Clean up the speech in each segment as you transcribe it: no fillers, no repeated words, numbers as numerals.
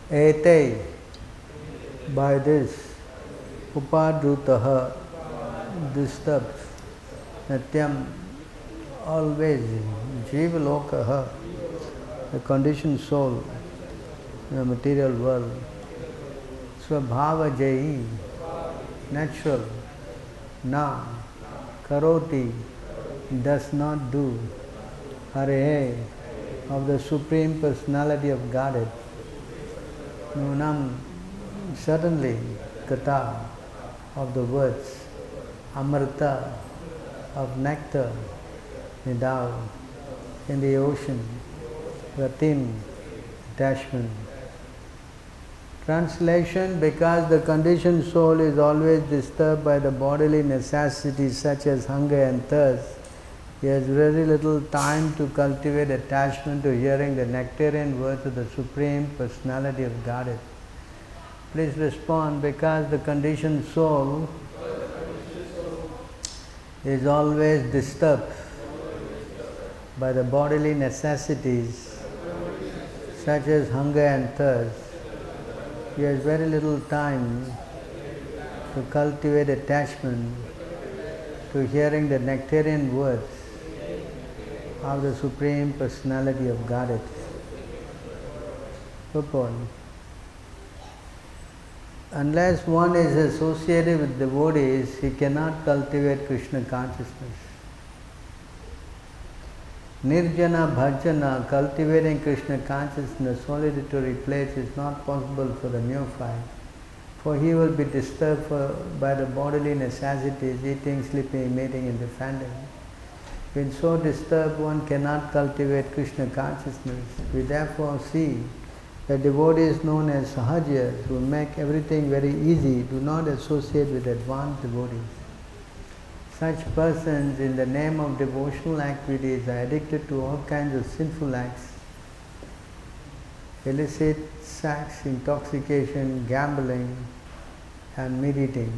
Ete, by this, upadrutaha, disturbs, natyam, always, jiva lokaha, the conditioned soul, in the material world, swabhava jayi, natural, na, karoti, does not do, hare, of the Supreme Personality of Godhead, nunam, certainly, kata, of the words, amrita, of nectar, nidau, in the ocean, ratim, attachment. Translation: because the conditioned soul is always disturbed by the bodily necessities such as hunger and thirst, he has very little time to cultivate attachment to hearing the nectarian words of the Supreme Personality of Godhead. Please respond: because the conditioned soul is always disturbed by the bodily necessities such as hunger and thirst, he has very little time to cultivate attachment to hearing the nectarian words of the Supreme Personality of Godhead. Purport: unless one is associated with devotees, he cannot cultivate Krishna consciousness. Nirjana bhajana, cultivating Krishna consciousness, solitary place, is not possible for the neophyte, for he will be disturbed by the bodily necessities, eating, sleeping, mating and defending. When so disturbed, one cannot cultivate Krishna consciousness. We therefore see that devotees known as sahajas, who make everything very easy, do not associate with advanced devotees. Such persons, in the name of devotional activities, are addicted to all kinds of sinful acts, illicit sex, intoxication, gambling, and meat eating.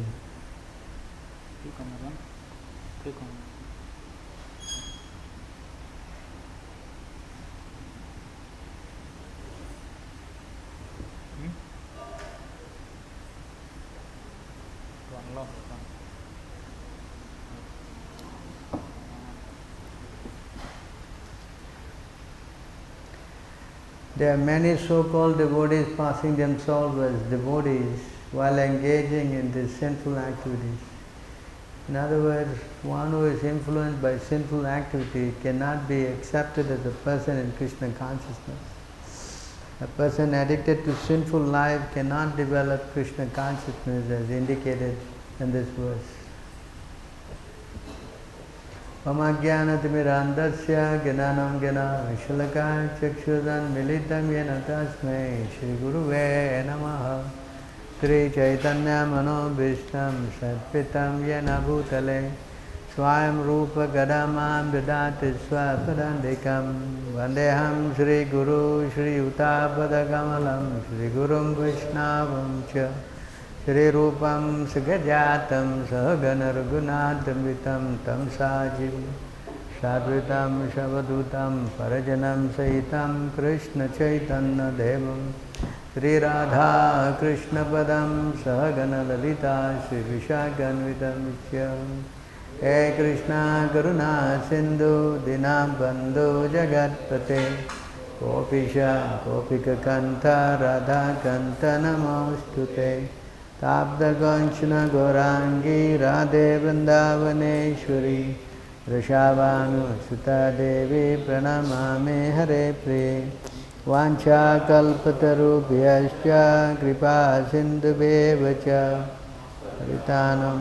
There are many so-called devotees passing themselves as devotees while engaging in these sinful activities. In other words, one who is influenced by sinful activity cannot be accepted as a person in Krishna consciousness. A person addicted to sinful life cannot develop Krishna consciousness as indicated in this verse. Pamagyanatimidandasya gyananam gyana vishalaka chakshudan militam yena tasmai Shri Guruve namaha Shri Chaitanya Manobhishtam Satpitam yena bhutale Swayam Rupa Gadamam Vidati Swapadandikam Vandeham Shri Guru Shri Utapadakamalam Shri Gurum Vaishnavam Cha Shri Rupam Sagajatam Sahagana Raghunathamitam Tam Sajim Sadvitam Shavadutam Parajanam Sahitam Krishna Chaitanya Devam Shri Radha Krishna Padam Sahagana Lalita Shri Vishaganvitam Visyam He Krishna Karuna Sindhu Dinabandhu Jagatpate Gopisha Gopika Kanta Radha Kanta Namostute Tabda Ganchana Gorangi Radhe Vrindavaneshwari Rishabhanu Sutta Devi Pranamame Hare Priye Vancha Kalpatarubhyascha Kripa Sindhubheva Haritanam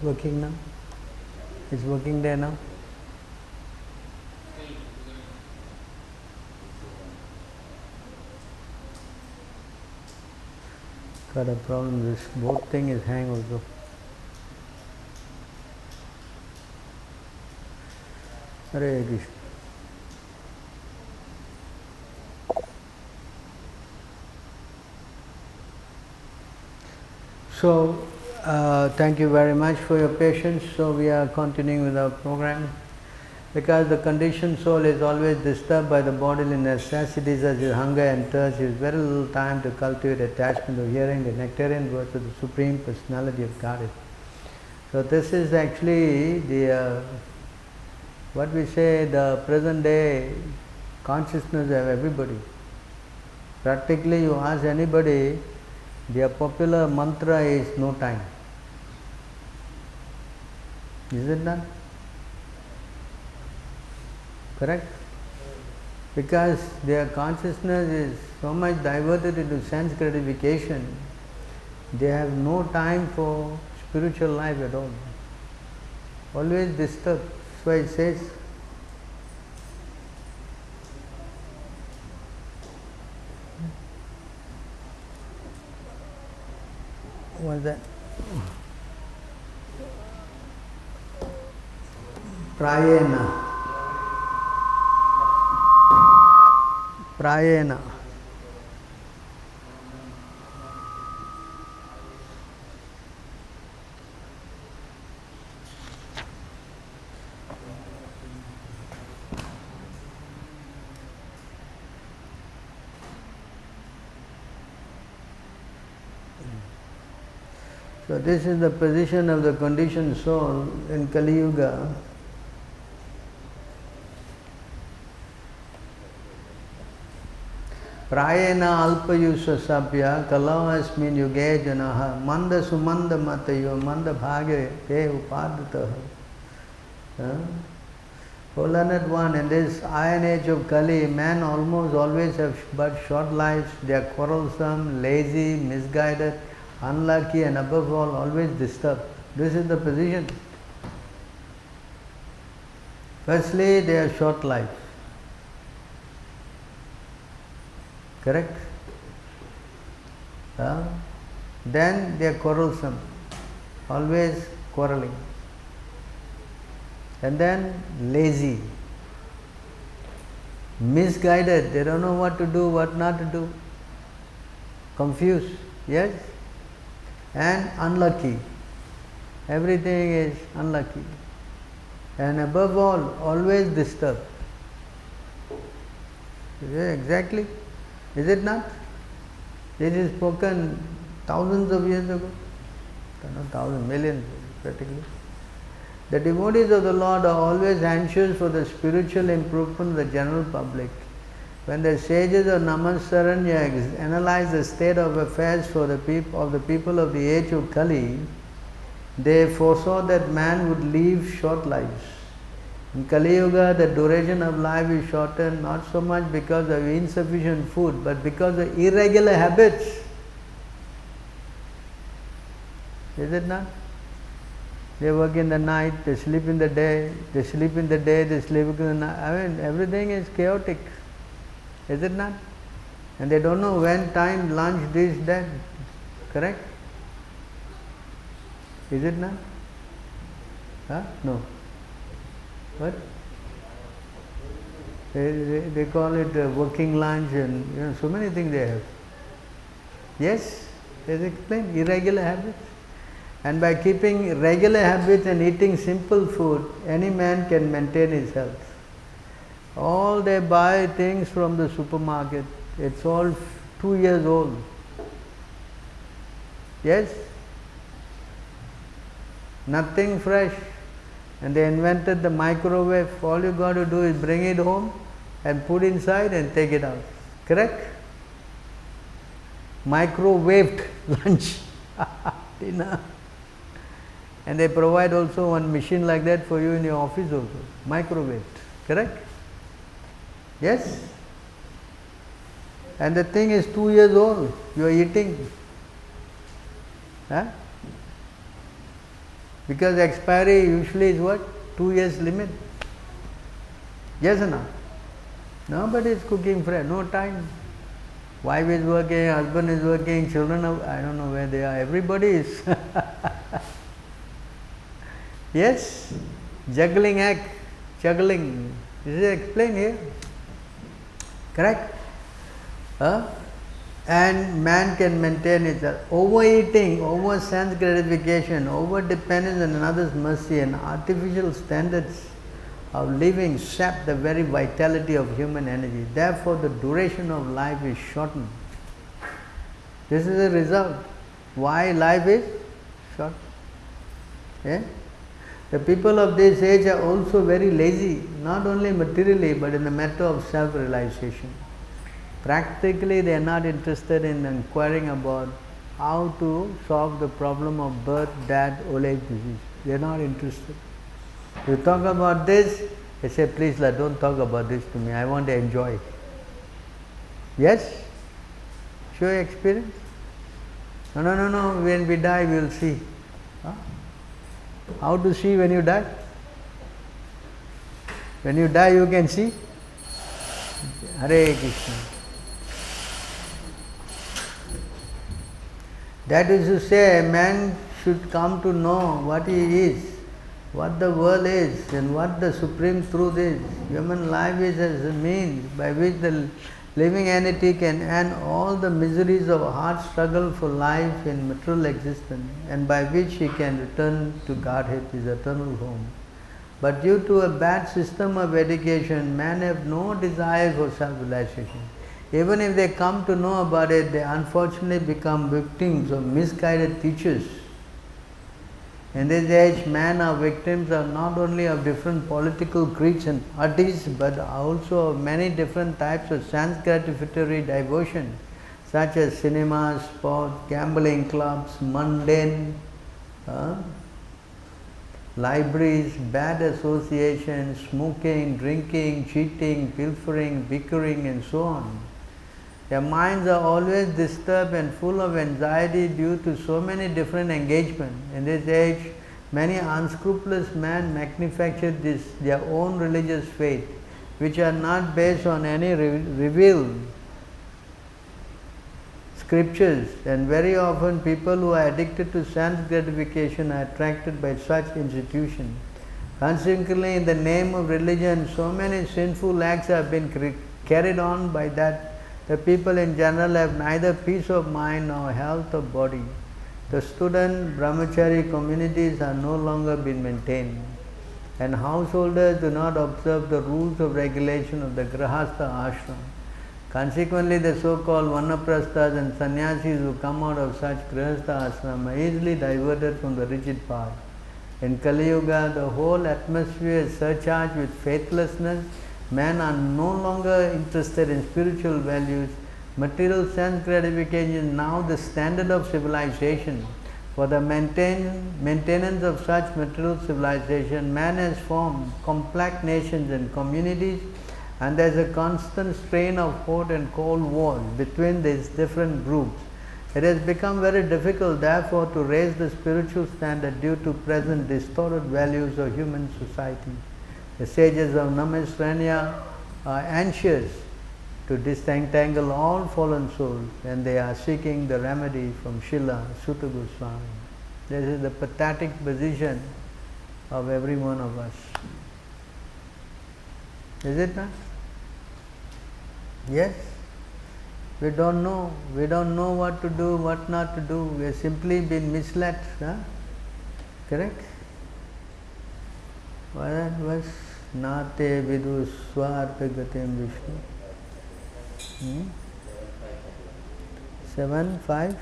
working now? It's working there now? Got a problem, this both thing is hang also. Hare Krishna. So, thank you very much for your patience. So, we are continuing with our program. Because the conditioned soul is always disturbed by the bodily necessities such as hunger and thirst, there is very little time to cultivate attachment of hearing the nectarian words of the Supreme Personality of Godhead. So, this is actually the what we say, the present day consciousness of everybody. Practically, you ask anybody, their popular mantra is no time. Is it not? Correct? Because their consciousness is so much diverted into sense gratification, they have no time for spiritual life at all. Always disturbed. That's why it says, what is that? Prayena. Prayena. So this is the position of the conditioned soul in Kali Yuga. Prayena alpayusha sabhya kalau asmin yuge janaha manda sumanda matayo manda bhage te upadataha. O learned one, in this iron age of Kali, man almost always have but short lives. They are quarrelsome, lazy, misguided, unlucky, and above all, always disturbed. This is the position. Firstly, they are short life. Correct? Then they are quarrelsome, always quarreling. And then lazy, misguided, they don't know what to do, what not to do, confused, yes? And unlucky, everything is unlucky. And above all, always disturbed. Yeah, exactly. Is it not? This is spoken thousands of years ago. Not thousands, millions practically. The devotees of the Lord are always anxious for the spiritual improvement of the general public. When the sages of Namasaranya analyze the state of affairs for the people of the age of Kali, they foresaw that man would live short lives. In Kali Yuga, the duration of life is shortened not so much because of insufficient food, but because of irregular habits. Is it not? They work in the night, they sleep in the day, they sleep in the day, they sleep in the night. I mean, everything is chaotic. Is it not? And they don't know when time, lunch, this, that. Correct? Is it not? No. What? They call it working lunch and so many things they have. Yes? They explain irregular habits. And by keeping regular habits and eating simple food, any man can maintain his health. All they buy things from the supermarket, it's all 2 years old. Yes? Nothing fresh. And they invented the microwave. All you got to do is bring it home and put inside and take it out. Correct? Microwaved lunch, dinner. And they provide also one machine like that for you in your office also. Microwaved. Correct? Yes? And the thing is 2 years old. You are eating. Because expiry usually is what? 2 years limit. Yes or no? Nobody is cooking fresh, no time. Wife is working, husband is working, children are, I don't know where they are, everybody is. Yes, juggling act, juggling. This is explained here. Correct? And man can maintain itself. Overeating, over sense gratification, over dependence on another's mercy, and artificial standards of living sap the very vitality of human energy. Therefore, the duration of life is shortened. This is the result. Why life is short? Yeah? The people of this age are also very lazy, not only materially, but in the matter of self-realization. Practically, they are not interested in inquiring about how to solve the problem of birth, death, old age, disease. They are not interested. You talk about this, they say, please don't talk about this to me, I want to enjoy. Yes? Show your experience? No, when we die we will see. How to see when you die? When you die you can see? Hare Krishna. That is to say, man should come to know what he is, what the world is, and what the supreme truth is. Human life is as a means by which the living entity can end all the miseries of a hard struggle for life in material existence, and by which he can return to Godhead, his eternal home. But due to a bad system of education, men have no desire for self-realization. Even if they come to know about it, they unfortunately become victims of misguided teachers. In this age, men are victims not only of different political creeds and parties, but also of many different types of sense gratificatory diversion, such as cinema, sport, gambling clubs, mundane libraries, bad associations, smoking, drinking, cheating, pilfering, bickering, and so on. Their minds are always disturbed and full of anxiety due to so many different engagements. In this age, many unscrupulous men manufacture their own religious faith, which are not based on any revealed scriptures, and very often people who are addicted to sense gratification are attracted by such institutions. Consequently, in the name of religion, so many sinful acts have been carried on by that the people in general have neither peace of mind nor health of body. The student brahmachari communities are no longer being maintained, and householders do not observe the rules of regulation of the grahastha ashram. Consequently, the so-called vanaprasthas and sannyasis who come out of such grahastha ashram are easily diverted from the rigid path. In Kali Yuga, the whole atmosphere is surcharged with faithlessness. Men are no longer interested in spiritual values. Material sense gratification is now the standard of civilization. For the maintenance of such material civilization, man has formed complex nations and communities, and there is a constant strain of hot and cold wars between these different groups. It has become very difficult, therefore, to raise the spiritual standard due to present distorted values of human society. The sages of Namastranya are anxious to disentangle all fallen souls, and they are seeking the remedy from Srila Suta Goswami. This is the pathetic position of every one of us. Is it not? Yes? We don't know what to do, what not to do. We have simply been misled. Correct? What that was? Nate vidu swartha gatem Vishnu. 7:5.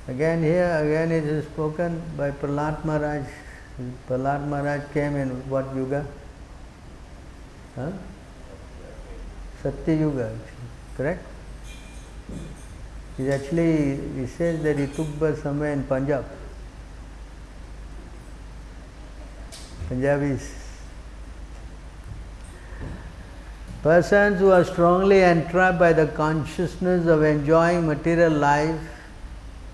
Again it is spoken by Prahlad Maharaj. Prahlad Maharaj came in what yuga? Satya Yuga, correct? He says that he took birth somewhere in Punjab. Punjabis. Persons who are strongly entrapped by the consciousness of enjoying material life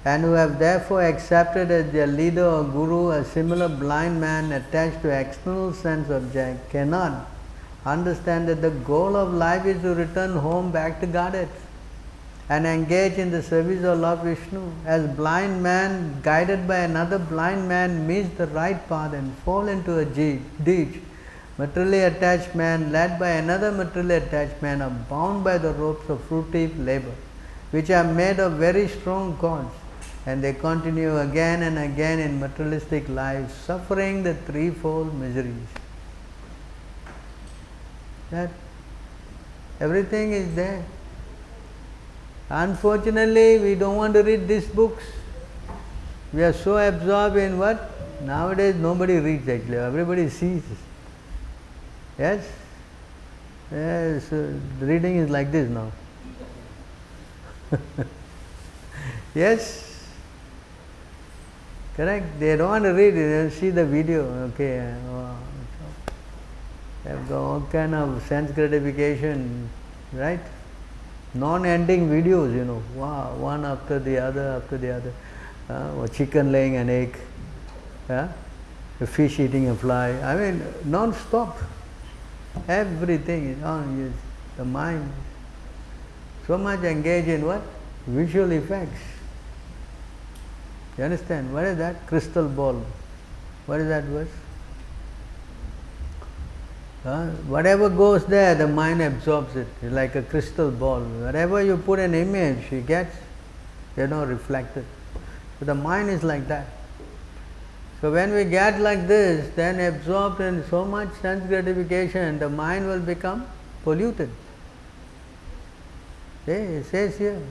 and who have therefore accepted as their leader or guru a similar blind man attached to external sense object cannot understand that the goal of life is to return home back to Godhead and engage in the service of Lord Vishnu. As blind man guided by another blind man meets the right path and fall into a ditch, materially attached man led by another materially attached man are bound by the ropes of fruitive labor, which are made of very strong cords, and they continue again and again in materialistic life, suffering the threefold miseries. That everything is there. Unfortunately, we don't want to read these books. We are so absorbed in what? Nowadays nobody reads actually, everybody sees. Yes? Yes, reading is like this now. Yes? Correct? They don't want to read it, they see the video. Okay. They have got all kind of sense gratification, right? Non-ending videos, wow, one after the other, or chicken laying an egg, a fish eating a fly. I mean, non-stop. Everything is on. The mind so much engaged in what? Visual effects. You understand? What is that? Crystal ball. What is that verse? Whatever goes there, the mind absorbs it. It's like a crystal ball. Wherever you put an image, it gets, reflected. So the mind is like that. So when we get like this, then absorbed in so much sense gratification, the mind will become polluted. See, it says here,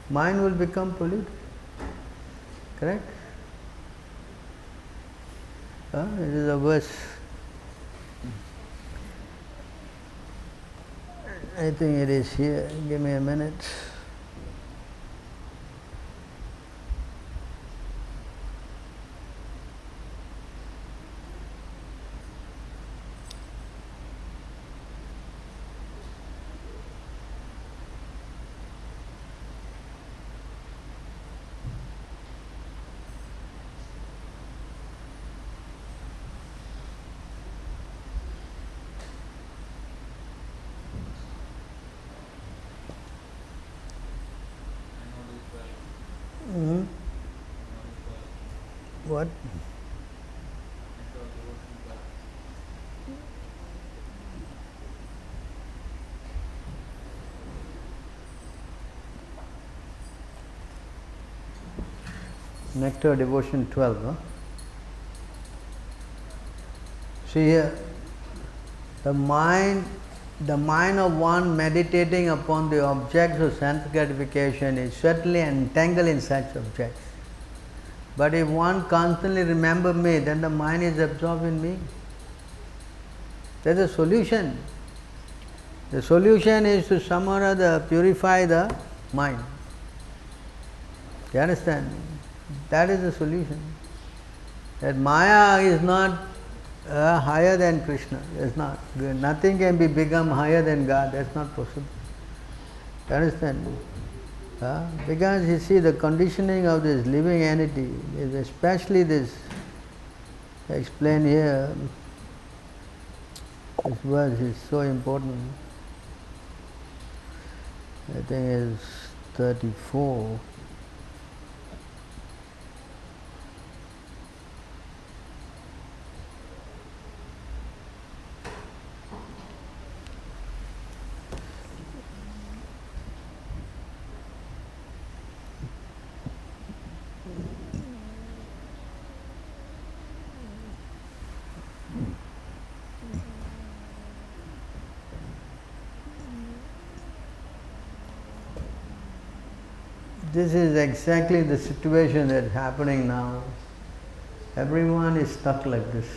mind will become polluted. Correct? This is a verse. I think it is here. Give me a minute. What? Nectar Devotion 12. Huh? See here, the mind of one meditating upon the objects of sense gratification is certainly entangled in such objects. But if one constantly remembers me, then the mind is absorbed in me. There is a solution. The solution is to somehow or other purify the mind. You understand? That is the solution. That Maya is not higher than Krishna. It's not. Nothing can become higher than God. That's not possible. You understand? Because you see the conditioning of this living entity is especially this, explained here, this verse is so important. I think it's 34. This is exactly the situation that's happening now. Everyone is stuck like this.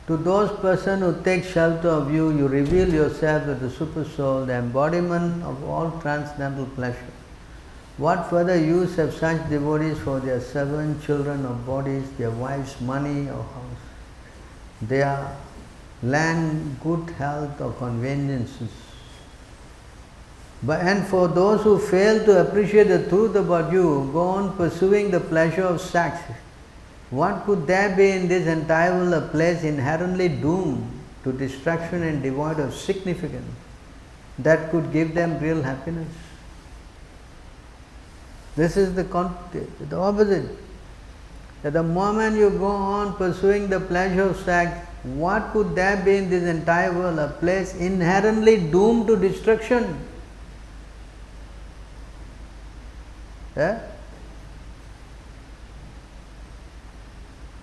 To those persons who take shelter of you, you reveal yourself as the Super Soul, the embodiment of all transcendental pleasure. What further use have such devotees for their servants, children or bodies, their wives, money or house, their land, good health or conveniences? And for those who fail to appreciate the truth about you, go on pursuing the pleasure of sex. What could there be in this entire world a place inherently doomed to destruction and devoid of significance that could give them real happiness? This is the opposite. At the moment you go on pursuing the pleasure of sex, what could there be in this entire world a place inherently doomed to destruction?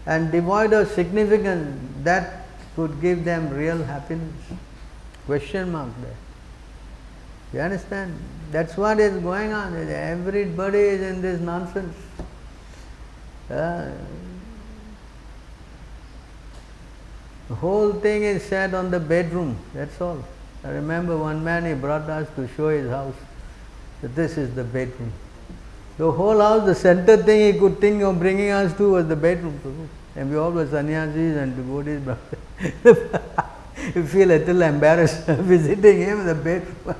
And devoid of significance that could give them real happiness? Question mark there. You understand? That's what is going on. Everybody is in this nonsense. The whole thing is set on the bedroom, that's all. I remember one man, he brought us to show his house. So this is the bedroom. The whole house, the center thing he could think of bringing us to was the bedroom. And we all were sannyasis and devotees. You feel a little embarrassed visiting him in the bedroom.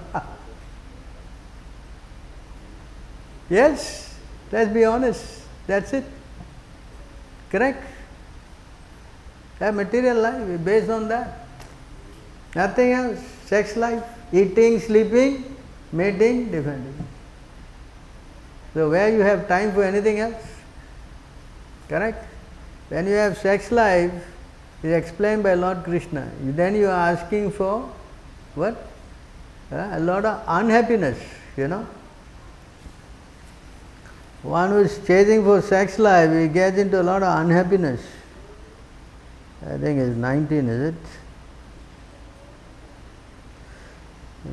Yes, let's be honest. That's it. Correct? That material life is based on that. Nothing else. Sex life, eating, sleeping, mating, defending. So where you have time for anything else? Correct? When you have sex life, it is explained by Lord Krishna. Then you are asking for what? A lot of unhappiness, you know. One who is chasing for sex life, he gets into a lot of unhappiness. I think it's 19, is it?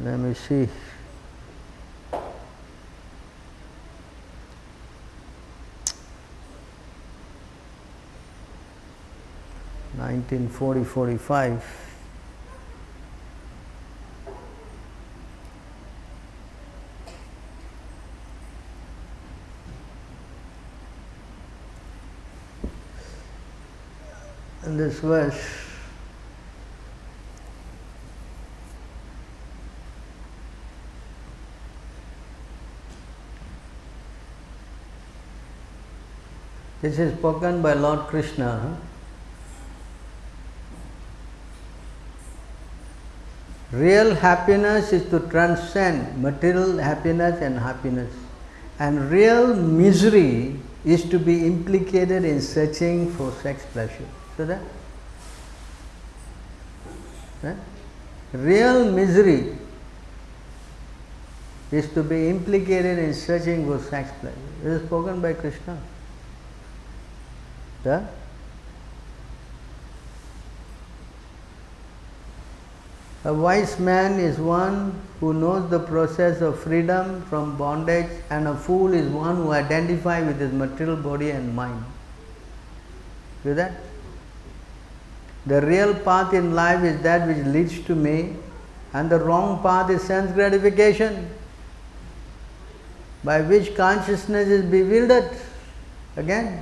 Let me see. (1940, 45). In this verse, this is spoken by Lord Krishna. Real happiness is to transcend material happiness and happiness, and real misery is to be implicated in searching for sex pleasure. So that real misery is to be implicated in searching for sex pleasure. This is spoken by Krishna. Yeah? A wise man is one who knows the process of freedom from bondage, and a fool is one who identifies with his material body and mind. See that? The real path in life is that which leads to me, and the wrong path is sense gratification, by which consciousness is bewildered. Again,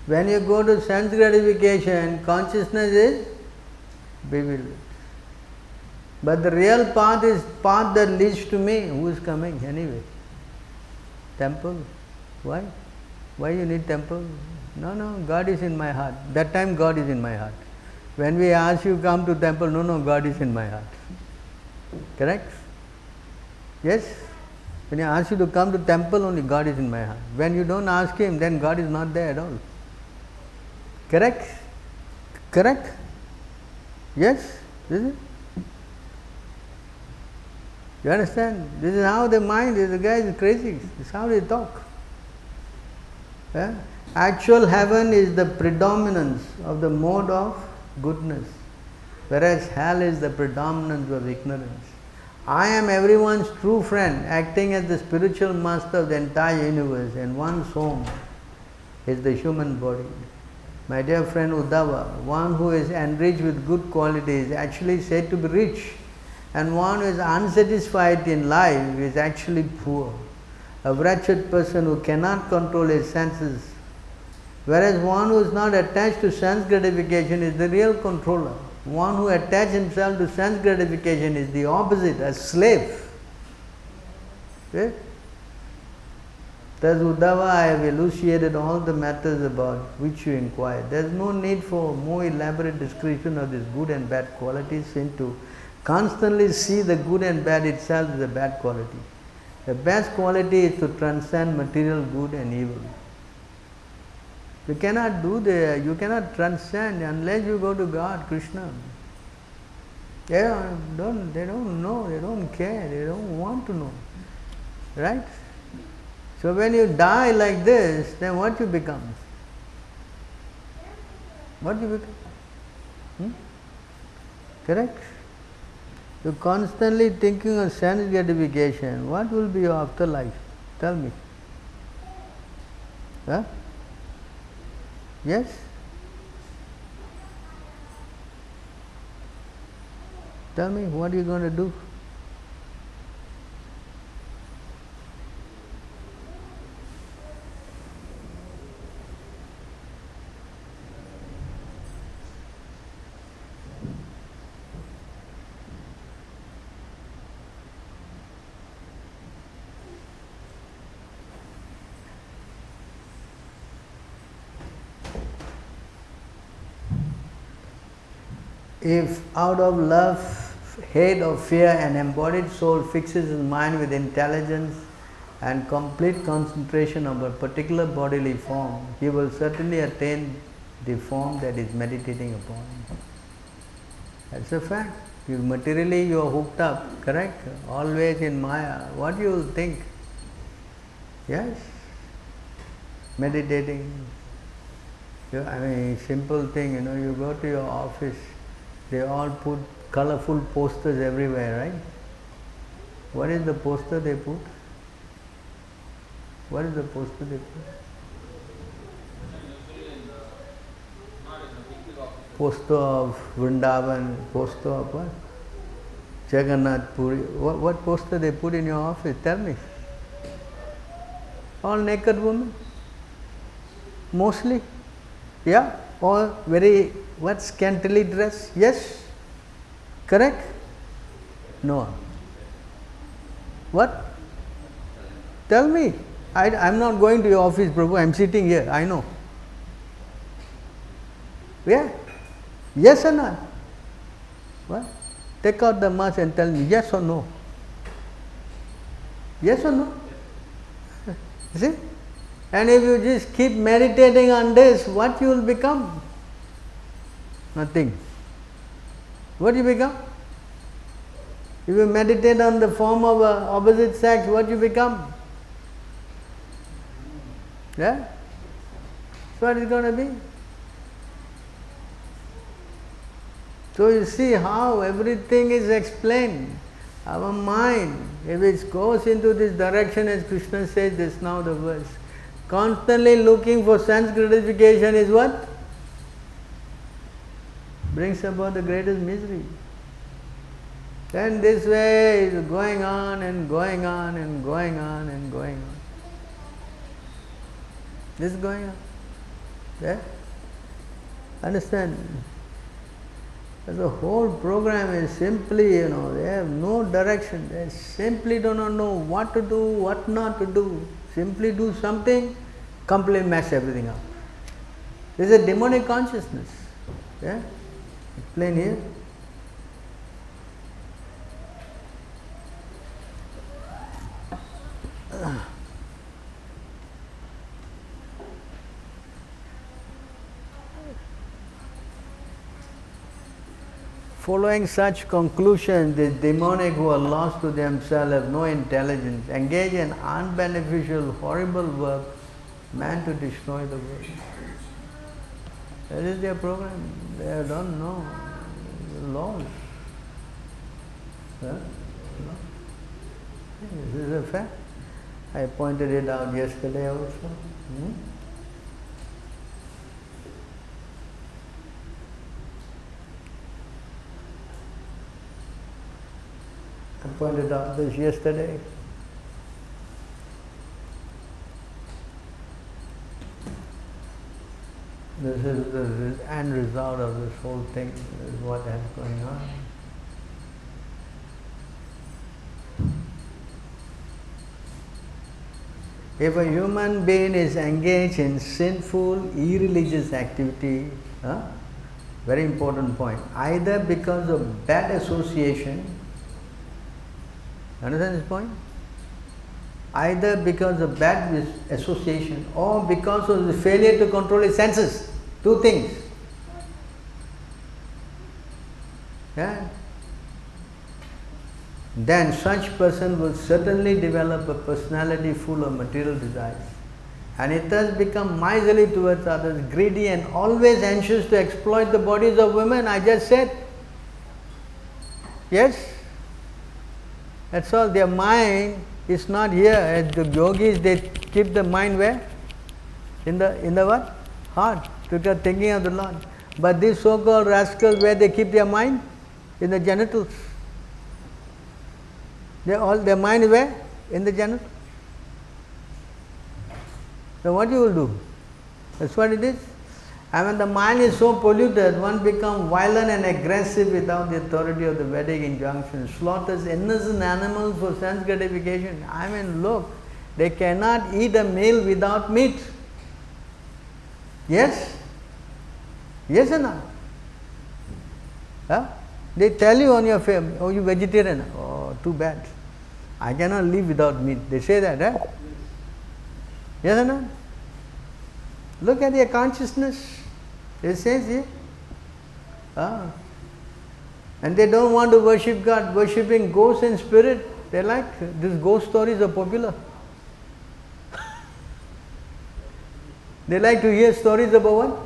when you go to sense gratification, consciousness is bewildered. But the real path is path that leads to me. Who is coming anyway? Temple. Why? Why you need temple? No, God is in my heart. That time God is in my heart. When we ask you come to temple, no, God is in my heart. Correct? Yes? When I ask you to come to temple, only God is in my heart. When you don't ask him, then God is not there at all. Correct? Correct? Yes? Is it? You understand? This is how the mind is. The guy is crazy. This is how they talk. Actual heaven is the predominance of the mode of goodness, whereas hell is the predominance of ignorance. I am everyone's true friend, acting as the spiritual master of the entire universe, and one's home is the human body. My dear friend Uddhava, one who is enriched with good qualities is actually said to be rich, And one who is unsatisfied in life is actually poor. A wretched person who cannot control his senses. Whereas one who is not attached to sense gratification is the real controller. One who attaches himself to sense gratification is the opposite, a slave. Okay? Thus, Uddhava, I have elucidated all the matters about which you inquired. There is no need for more elaborate description of these good and bad qualities, since to constantly see the good and bad itself is a bad quality. The best quality is to transcend material good and evil. You cannot do that, you cannot transcend unless you go to God, Krishna. They don't know, they don't care, they don't want to know. Right? So when you die like this, then what you become? What you become? Correct? You're constantly thinking of sense gratification. What will be your afterlife? Tell me. Huh? Yes? Tell me, what are you going to do? If out of love, hate or fear an embodied soul fixes his mind with intelligence and complete concentration on a particular bodily form, he will certainly attain the form that is meditating upon. That's a fact. If materially you are hooked up, correct? Always in Maya, what you will think? Yes? Meditating. I mean, simple thing, you go to your office, they all put colorful posters everywhere, right? What is the poster they put? What is the poster they put? Poster of Vrindavan, poster of what? Jagannath Puri. What poster they put in your office? Tell me. All naked women? Mostly? Yeah? Or very, scantily dressed? Yes? Correct? No. What? Tell me. I'm not going to your office, Prabhu. I'm sitting here. I know. Yeah? Yes or not? What? Take out the mask and tell me yes or no. Yes or no? See? And if you just keep meditating on this, what you will become? Nothing. What do you become? If you meditate on the form of opposite sex, what you become? Yeah? That's what it's going to be. So you see how everything is explained. Our mind, if it goes into this direction, as Krishna says this now the verse, constantly looking for sense gratification is what? Brings about the greatest misery. Then this way is going on and going on and going on and going on. This is going on. Yeah? Understand? The whole program is simply, they have no direction. They simply do not know what to do, what not to do. Simply do something, completely mess everything up. This is a demonic consciousness. Yeah? Explain here. Following such conclusions, the demonic who are lost to themselves, have no intelligence, engage in unbeneficial, horrible work meant to destroy the world. That is their program. They don't know the laws. Huh? This is a fact. I pointed it out yesterday also. I pointed out this yesterday. This is the end result of this whole thing. This is what is going on. If a human being is engaged in sinful, irreligious activity, very important point, either because of bad association, understand this point? Either because of bad association or because of the failure to control his senses. Two things. Yeah? Then such person will certainly develop a personality full of material desires. And it thus become miserly towards others, greedy and always anxious to exploit the bodies of women, I just said. Yes? That's all. Their mind is not here. As the yogis, they keep the mind where? In the what? Heart. To the thinking of the Lord. But these so-called rascals, where they keep their mind? In the genitals. Their mind is where? In the genitals. So what you will do? That's what it is. And when the mind is so polluted, one becomes violent and aggressive without the authority of the Vedic injunction, slaughters innocent animals for sense gratification. I mean, look, they cannot eat a meal without meat. Yes? Yes or not? Huh? They tell you on your face, oh, you vegetarian. Oh, too bad. I cannot live without meat. They say that, huh? Yes or not? Look at their consciousness. It says here. And they don't want to worship God, worshipping ghosts and spirit. They like, these ghost stories are popular. They like to hear stories about what?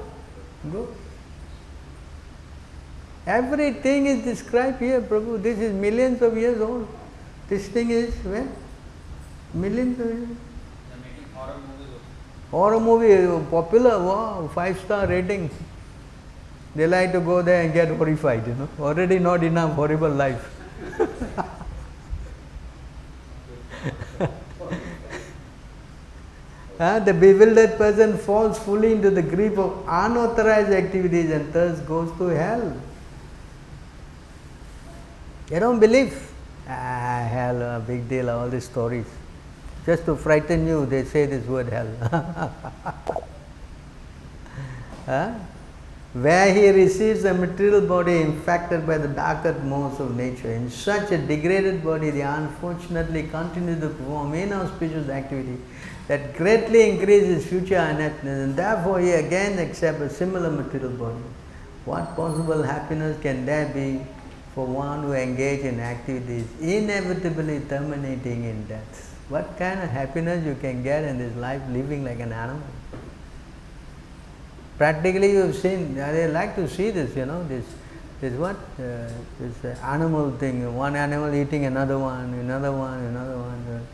Ghosts. Everything is described here, Prabhu. This is millions of years old. This thing is when? Millions of years. They're making horror movies also. Horror movie, popular, wow, 5-star rating. They like to go there and get horrified, you know. Already not enough horrible life. The bewildered person falls fully into the grip of unauthorized activities and thus goes to hell. They don't believe. Hell, a big deal, all these stories. Just to frighten you, they say this word hell. Where he receives a material body infected by the darker modes of nature. In such a degraded body, they unfortunately continue to perform inauspicious activity that greatly increases future unhappiness, and therefore he again accepts a similar material body. What possible happiness can there be for one who engages in activities inevitably terminating in death? What kind of happiness you can get in this life living like an animal? Practically you have seen, they like to see this, you know, this what? This animal thing, one animal eating another one, another one, another one.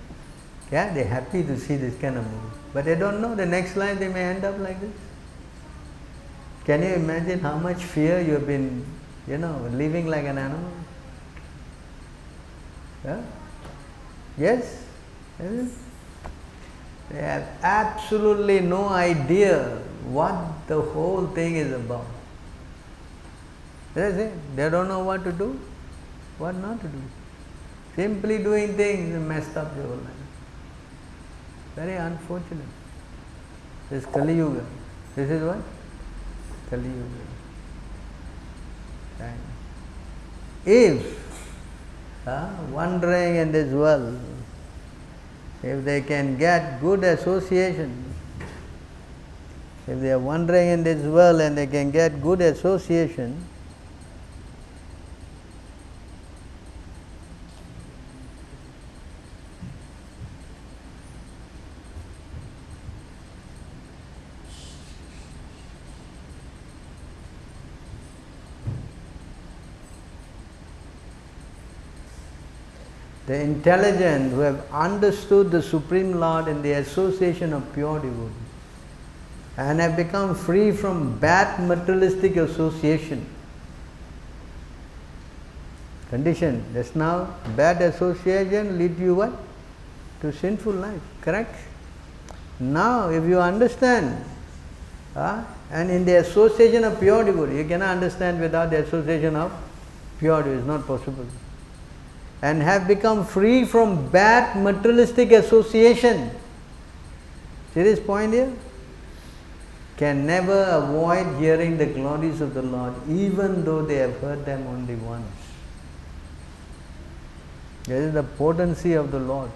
Yeah, they're happy to see this kind of movie. But they don't know the next life they may end up like this. Can you imagine how much fear you have been, you know, living like an animal? Yeah? Yes? They have absolutely no idea what the whole thing is about. That's it. They don't know what to do, what not to do. Simply doing things and messed up their whole life. Very unfortunate. This is Kali Yuga. This is what? Kali Yuga. Right. If wandering in this world, if they can get good association, if they are wandering in this world and they can get good association, the intelligent who have understood the Supreme Lord in the association of pure devotees and have become free from bad materialistic association Condition. Just now, bad association lead you what? To sinful life. Correct? Now, if you understand, and in the association of pure devotee, you cannot understand without the association of pure devotee. It's not possible. And have become free from bad materialistic association. See this point here? Can never avoid hearing the glories of the Lord, even though they have heard them only once. This is the potency of the Lord,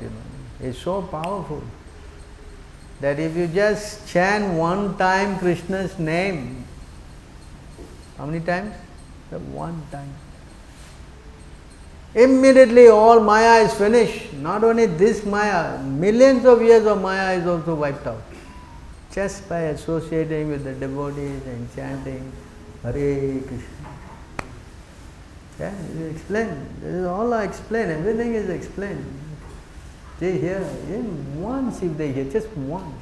It's so powerful that if you just chant one time Krishna's name, how many times? The one time. Immediately all Maya is finished. Not only this Maya, millions of years of Maya is also wiped out. Just by associating with the devotees and chanting Hare Krishna. Yeah, you explain. This is all I explain. Everything is explained. They hear, even once if they hear, just once.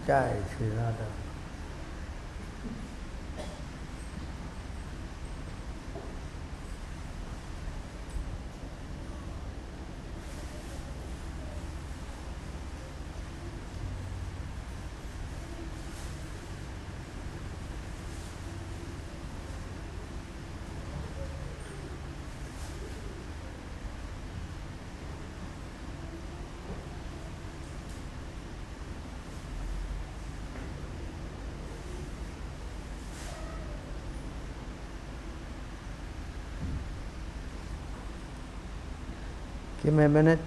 Jai Shri Radha. Give me a minute.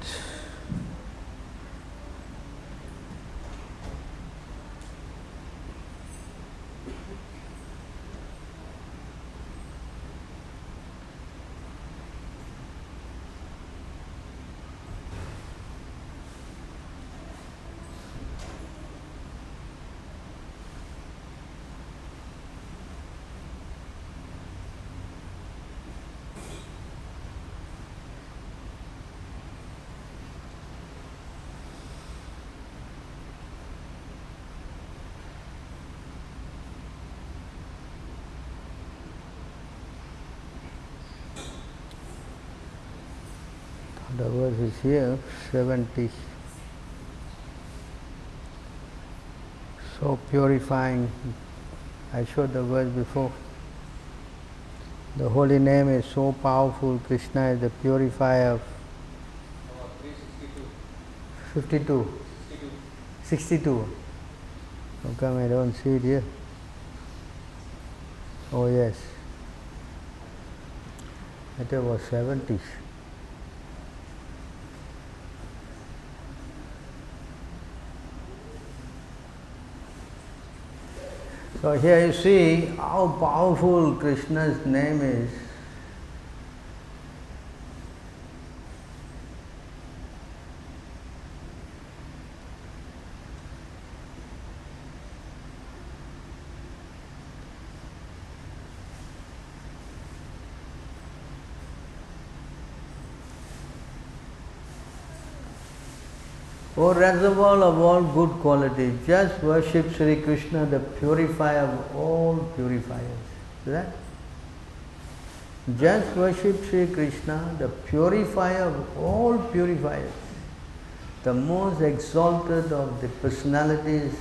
The verse is here, 70. So purifying. I showed the verse before. The holy name is so powerful. Krishna is the purifier of 52. 62. How come I don't see it here? Oh yes. I thought it was 70. So here you see how powerful Krishna's name is. O reservoir of all good qualities, just worship Sri Krishna, the purifier of all purifiers. See that? Just worship Sri Krishna, the purifier of all purifiers, the most exalted of the personalities,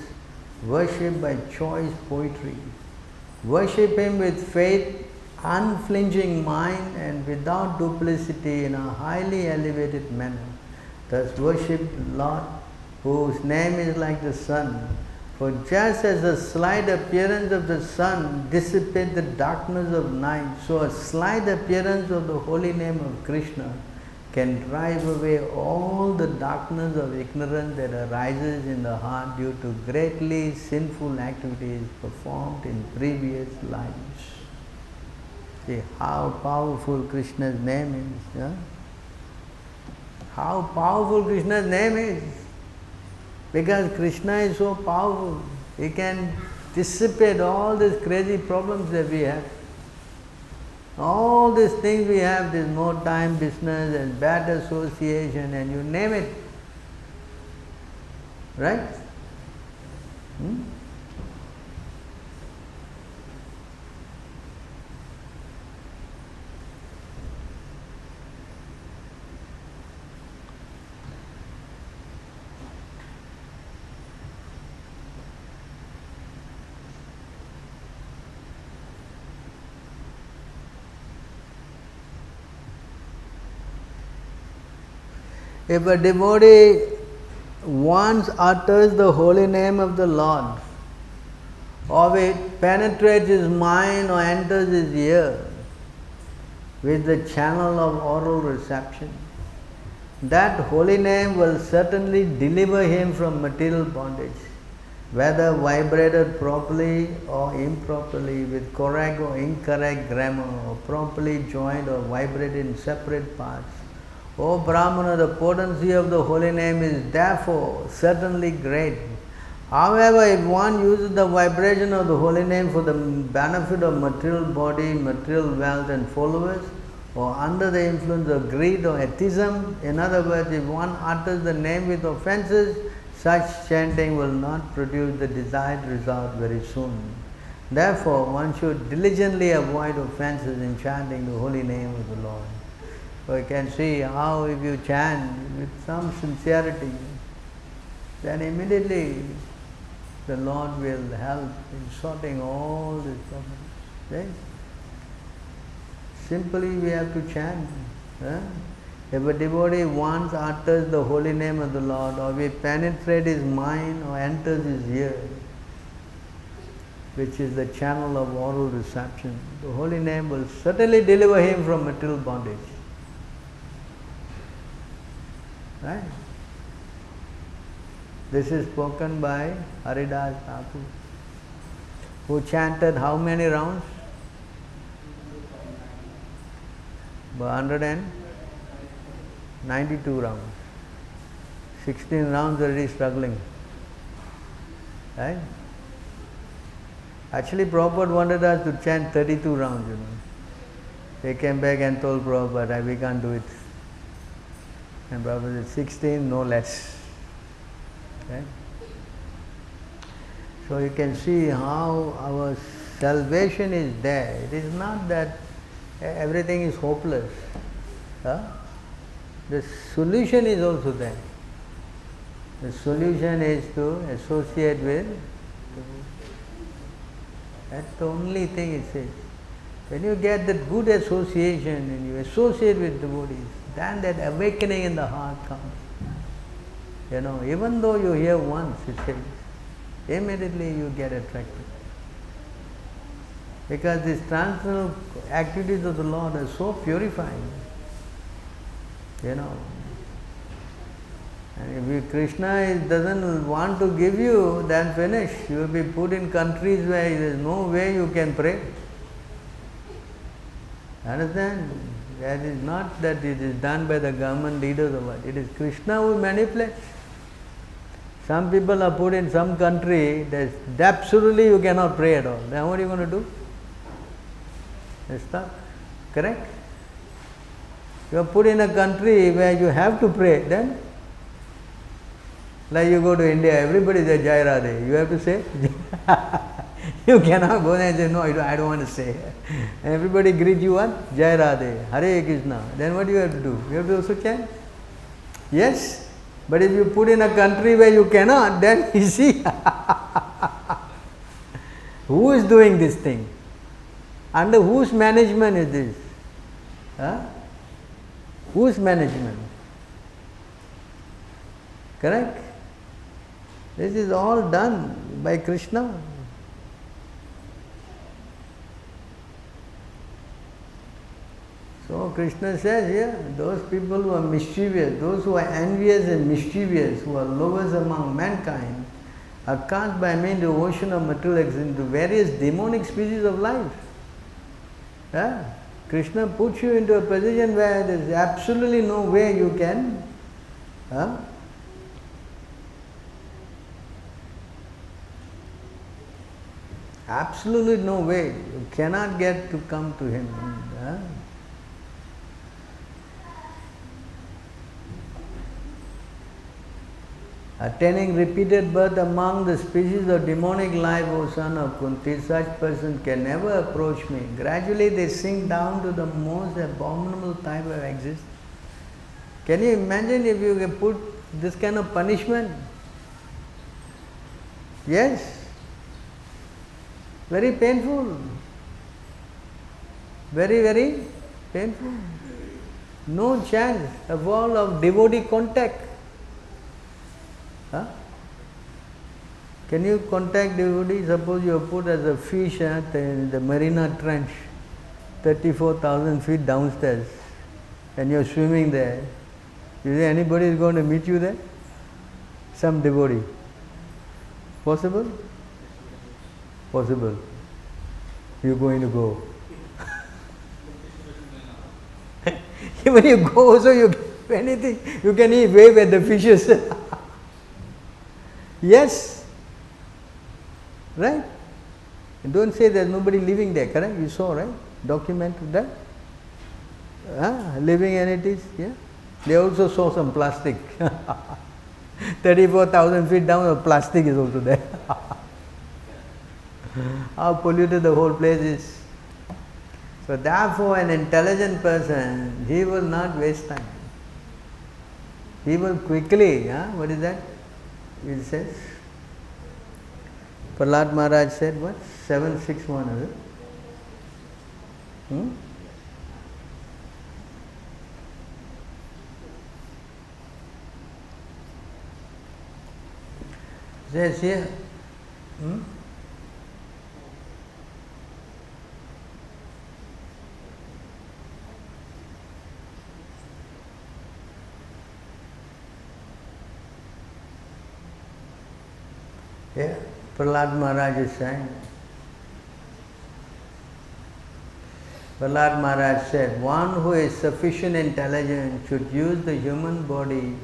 worshipped by choice poetry. Worship Him with faith, unflinching mind, and without duplicity in a highly elevated manner. Thus worship Lord, whose name is like the sun. For just as the slight appearance of the sun dissipates the darkness of night, so a slight appearance of the holy name of Krishna can drive away all the darkness of ignorance that arises in the heart due to greatly sinful activities performed in previous lives. See how powerful Krishna's name is. Yeah? How powerful Krishna's name is. Because Krishna is so powerful, He can dissipate all these crazy problems that we have. All these things we have, this no time business and bad association and you name it. Right? Hmm? If a devotee once utters the holy name of the Lord, or it penetrates his mind or enters his ear with the channel of oral reception, that holy name will certainly deliver him from material bondage, whether vibrated properly or improperly, with correct or incorrect grammar, or properly joined or vibrated in separate parts. O Brahmana, the potency of the holy name is therefore certainly great. However, if one uses the vibration of the holy name for the benefit of material body, material wealth and followers, or under the influence of greed or atheism, in other words, if one utters the name with offences, such chanting will not produce the desired result very soon. Therefore, one should diligently avoid offences in chanting the holy name of the Lord. So you can see how if you chant with some sincerity, then immediately the Lord will help in sorting all these problems. Right? Simply we have to chant. If a devotee once utters the holy name of the Lord, or we penetrate his mind or enters his ear, which is the channel of oral reception, the holy name will certainly deliver him from material bondage. Right? This is spoken by Haridas Thakur, who chanted how many rounds? 192 rounds. 16 rounds already struggling. Right? Actually, Prabhupada wanted us to chant 32 rounds, you know. They came back and told Prabhupada, we can't do it. And Prabhupada said, 16, no less. Okay? So you can see how our salvation is there. It is not that everything is hopeless. The solution is also there. The solution is to associate with devotees. That's the only thing it says. When you get that good association and you associate with devotees, then that awakening in the heart comes. You know, even though you hear once, it says, immediately you get attracted. Because these transcendental activities of the Lord are so purifying. You know. And if Krishna doesn't want to give you, then finish. You will be put in countries where there is no way you can pray. Understand? That is not that it is done by the government leaders or what. It is Krishna who manipulates. Some people are put in some country that absolutely you cannot pray at all. Then what are you going to do? You're stuck. Correct? You are put in a country where you have to pray, then like you go to India, everybody says Jai Radhe. You have to say you cannot go there and say, no, I don't want to say. Everybody greet you what? Jai Radhe, Hare Krishna. Then what do you have to do? You have to also chant. Yes, but if you put in a country where you cannot, then you see who is doing this thing? Under whose management is this? Whose management? Correct? This is all done by Krishna. So Krishna says here, those people who are mischievous, those who are envious and mischievous, who are lowest among mankind, are cast by me into the ocean of material existence, into various demonic species of life. Krishna puts you into a position where there is absolutely no way you can absolutely no way. You cannot get to come to him. Attaining repeated birth among the species of demonic life, O son of Kunti, such person can never approach me. Gradually they sink down to the most abominable type of existence. Can you imagine if you can put this kind of punishment? Yes. Very painful. Very, very painful. No chance of all of devotee contact. Huh? Can you contact devotee? Suppose you are put as a fish in the Marina Trench, 34,000 feet downstairs, and you are swimming there. You think anybody is going to meet you there? Some devotee. Possible? Possible. You are going to go. When you go also you get anything, you can even wave at the fishes. Yes. Right? And don't say there's nobody living there, correct? You saw, right? Documented that. Living entities, yeah. They also saw some plastic. 34,000 feet down, the plastic is also there. How polluted the whole place is. So therefore an intelligent person, he will not waste time. He will quickly, what is that? It says, Prahlad Maharaj said what? 761, is it? Says here, yeah, Prahlad Maharaj is saying, Prahlad Maharaj said, one who is sufficient intelligence should use the human body,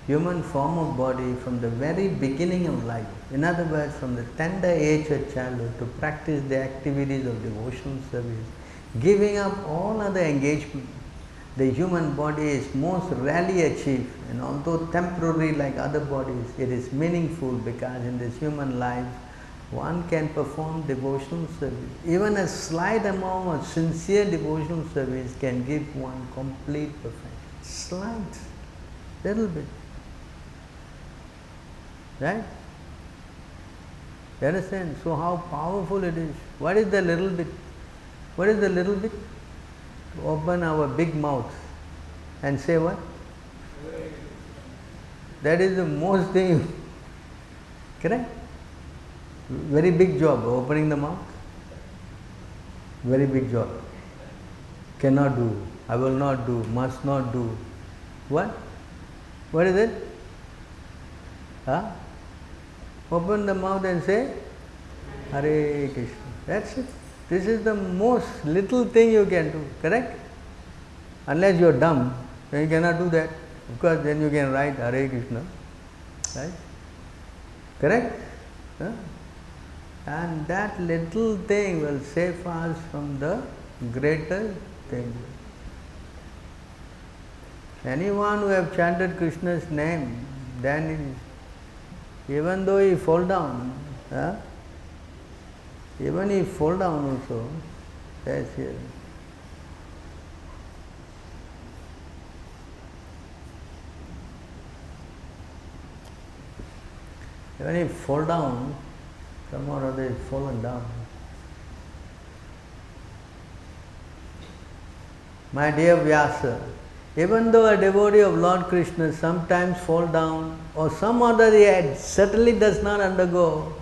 human form of body from the very beginning of life. In other words, from the tender age of childhood to practice the activities of devotional service, giving up all other engagement. The human body is most rarely achieved, and although temporary like other bodies, it is meaningful because in this human life one can perform devotional service. Even a slight amount of sincere devotional service can give one complete perfection. Slight, little bit. Right? You understand? So how powerful it is. What is the little bit? What is the little bit? Open our big mouth and say what? That is the most thing. Correct? Very big job, opening the mouth. Very big job. Cannot do, I will not do, must not do. What? What is it? Open the mouth and say Hare Krishna. That's it. This is the most little thing you can do, correct? Unless you are dumb, then you cannot do that. Of course, then you can write Hare Krishna, right? Correct? And that little thing will save us from the greater danger. Anyone who have chanted Krishna's name, then even though he fall down, even he fall down also, yes, here. Even he fall down, somehow or other is fallen down. My dear Vyasa, even though a devotee of Lord Krishna sometimes fall down or some other yet certainly does not undergo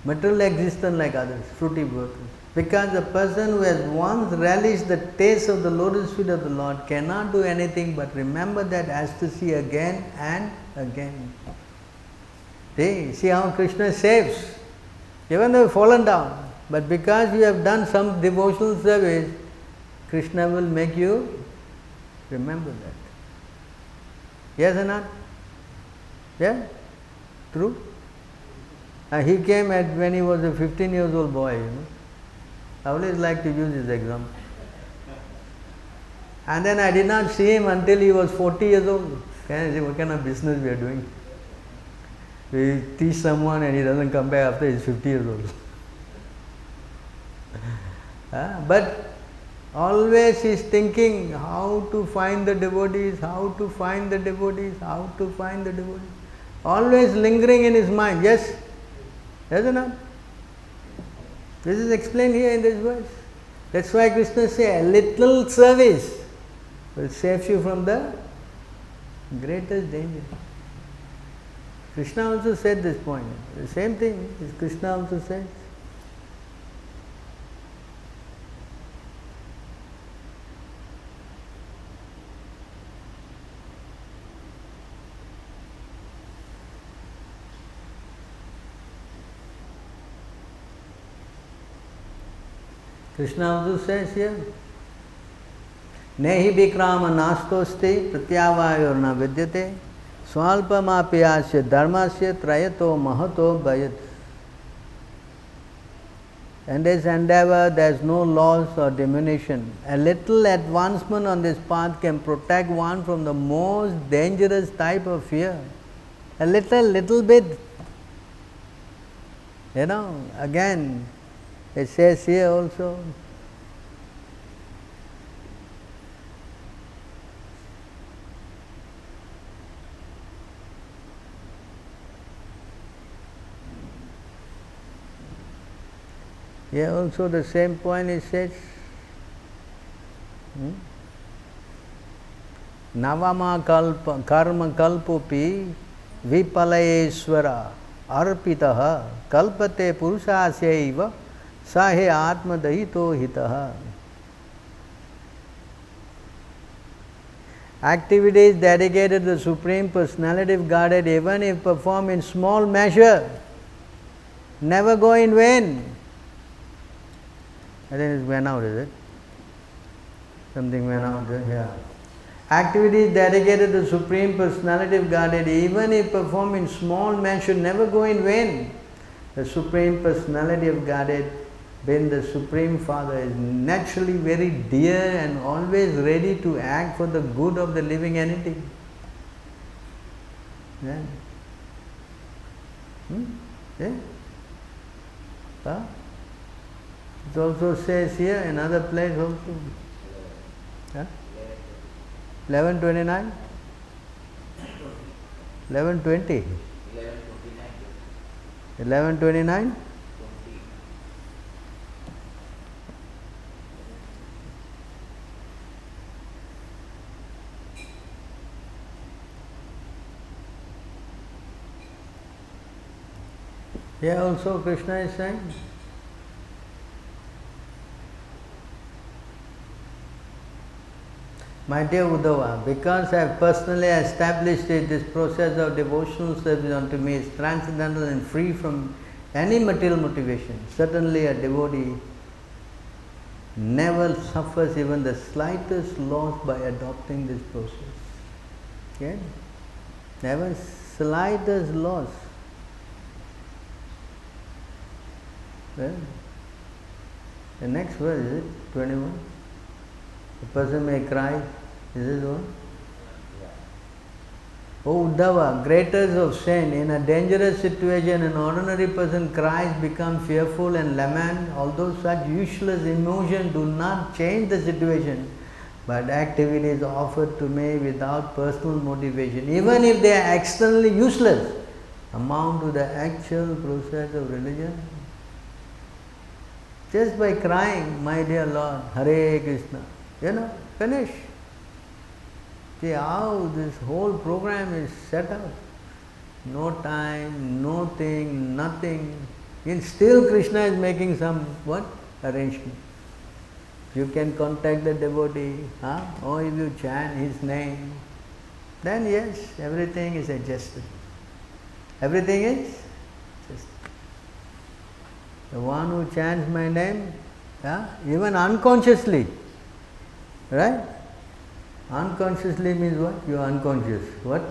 material existence like others, fruity birth. Because the person who has once relished the taste of the lotus feet of the Lord cannot do anything but remember that ecstasy again and again. See how Krishna saves. Even though you have fallen down, but because you have done some devotional service, Krishna will make you remember that. Yes or not? Yeah? True? He came when he was a 15 years old boy. I always like to use this example. And then I did not see him until he was 40 years old. Can I say, what kind of business we are doing? We teach someone and he doesn't come back after he's 50 years old. But always he's thinking how to find the devotees, how to find the devotees, how to find the devotees. Always lingering in his mind, yes? Yes or not? This is explained here in this verse. That's why Krishna says, a little service will save you from the greatest danger. Krishna also said this point. The same thing Krishna also says. Krishna also says here, Nehi vikrama nastosti pratyavayor na vidyate swalpamapyasya dharmasya trayato mahato bhayat. And this endeavor there is no loss or diminution. A little advancement on this path can protect one from the most dangerous type of fear. A little bit. Again, it says here also, here also the same point it says, Navama kalpa karma kalpopi vipalayeswara arpitaha kalpate purushasaiva sahe atmadahito hitaha. Activities dedicated to the Supreme Personality of Godhead, even if performed in small measure, never go in vain. I think it went out, is it? Something went out there, yeah. Activities dedicated to the Supreme Personality of Godhead, even if performed in small measure, never go in vain. The Supreme Personality of Godhead, being the Supreme Father, is naturally very dear and always ready to act for the good of the living entity. Yeah. Yeah. Huh? It also says here, another place also. Huh? 11:29? 11:20? 11:29? Here also Krishna is saying, my dear Uddhava, because I have personally established it, this process of devotional service unto me is transcendental and free from any material motivation. Certainly a devotee never suffers even the slightest loss by adopting this process. Okay? Never slightest loss. Well, the next verse is it? 21. The person may cry. Is this one? O Uddhava, greatest of sin, in a dangerous situation an ordinary person cries, becomes fearful and lament, although such useless emotions do not change the situation, but activities offered to me without personal motivation, even if they are externally useless, amount to the actual process of religion. Just by crying, my dear Lord, Hare Krishna, finish. See how this whole program is set up. No time, no thing, nothing. And still Krishna is making some arrangement. You can contact the devotee, or if you chant his name, then yes, everything is adjusted. Everything is adjusted. The one who chants my name, even unconsciously, right? Unconsciously means what? You are unconscious. What?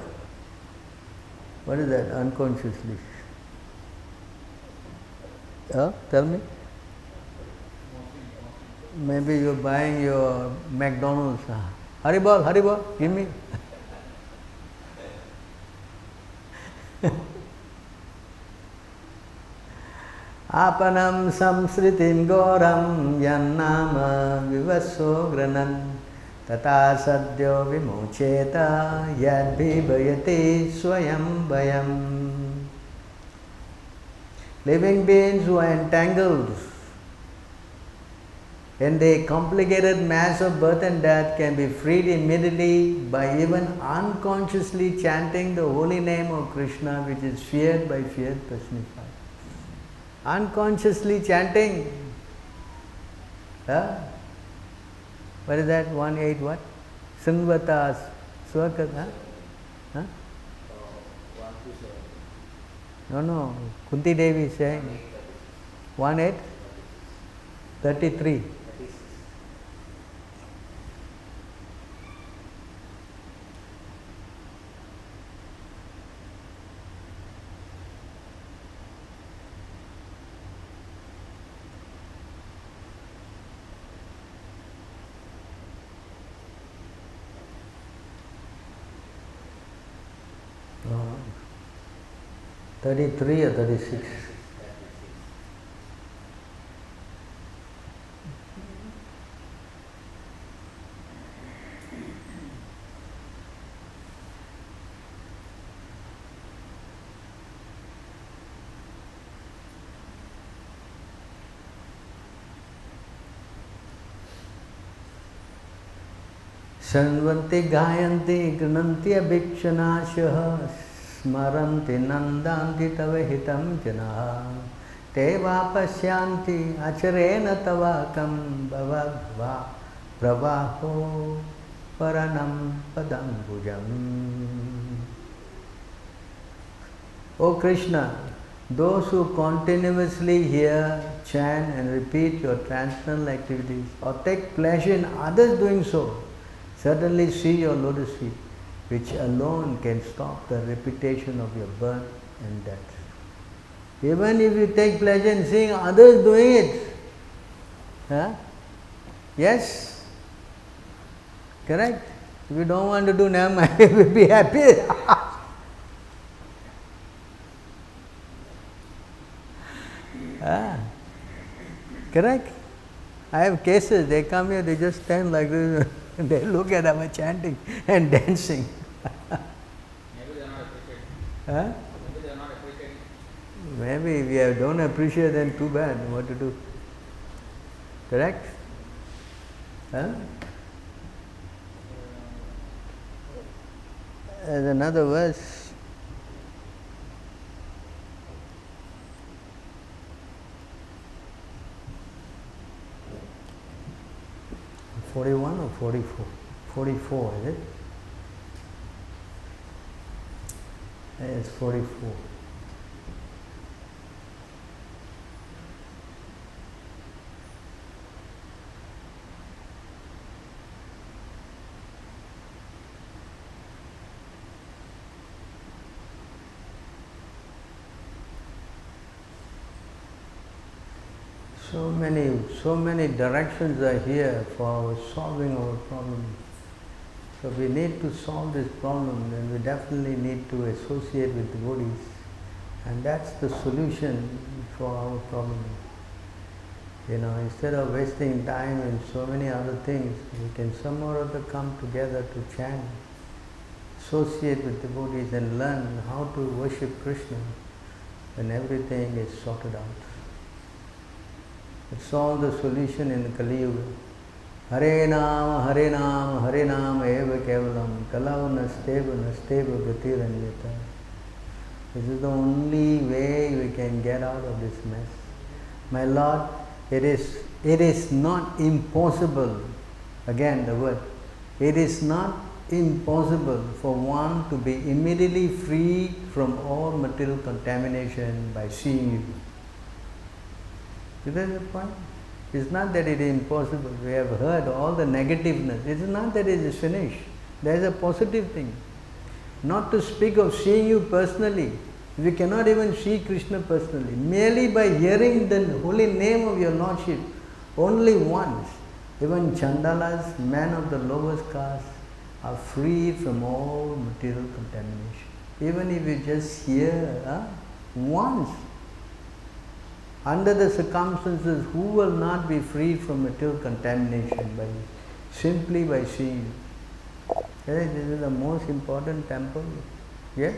What is that, unconsciously? Tell me. Maybe you are buying your McDonald's. Haribol, give me. Apanam samsritim goram yannama vivaso granan tata sadyo vimucheta yad bhibayati swayam bayam. Living beings who are entangled in the complicated mass of birth and death can be freed immediately by even unconsciously chanting the holy name of Krishna, which is feared by feared personified. Unconsciously chanting. What is that? 1-8 what? Sunvata Swakata. Huh? No. Kunti Devi is saying 1-8 33. Oh, 33 or 36? Shanvanti gayanti grananti abhikshanaashah smaranti nandanti tava hitam janaha teva pasyanti acharena tavakam bhavagva pravaho paranam padambujam. O Krishna, those who continuously hear, chant and repeat your transcendental activities or take pleasure in others doing so certainly see your lotus feet, which alone can stop the repetition of your birth and death. Even if you take pleasure in seeing others doing it, yes, correct? If you don't want to do, never mind, you will be happy. Correct? I have cases, they come here, they just stand like this, and they look at our chanting and dancing. Maybe they are not appreciating. Maybe they are not appreciating. Maybe if you don't appreciate, then too bad, what to do? Correct? There's another verse. 41 or 44? 44, is it? It's 44. So many directions are here for solving our problem. So we need to solve this problem, and we definitely need to associate with devotees, and that's the solution for our problem. Instead of wasting time in so many other things, we can somehow or other come together to chant, associate with devotees and learn how to worship Krishna when everything is sorted out. It's all the solution in Kali Yuga. Hare Nama, Hare Nama, Hare Nama eva kevalam, kalau nasteva gatiranyata. This is the only way we can get out of this mess. My Lord, it is not impossible, again the word, it is not impossible for one to be immediately free from all material contamination by seeing you. Is that the point? It's not that it is impossible. We have heard all the negativeness. It's not that it is finished. There is a positive thing. Not to speak of seeing you personally. We cannot even see Krishna personally. Merely by hearing the holy name of your Lordship, only once, even Chandalas, men of the lowest caste, are free from all material contamination. Even if you just hear once, Under the circumstances, who will not be freed from material contamination simply by seeing? This is the most important temple. Yes?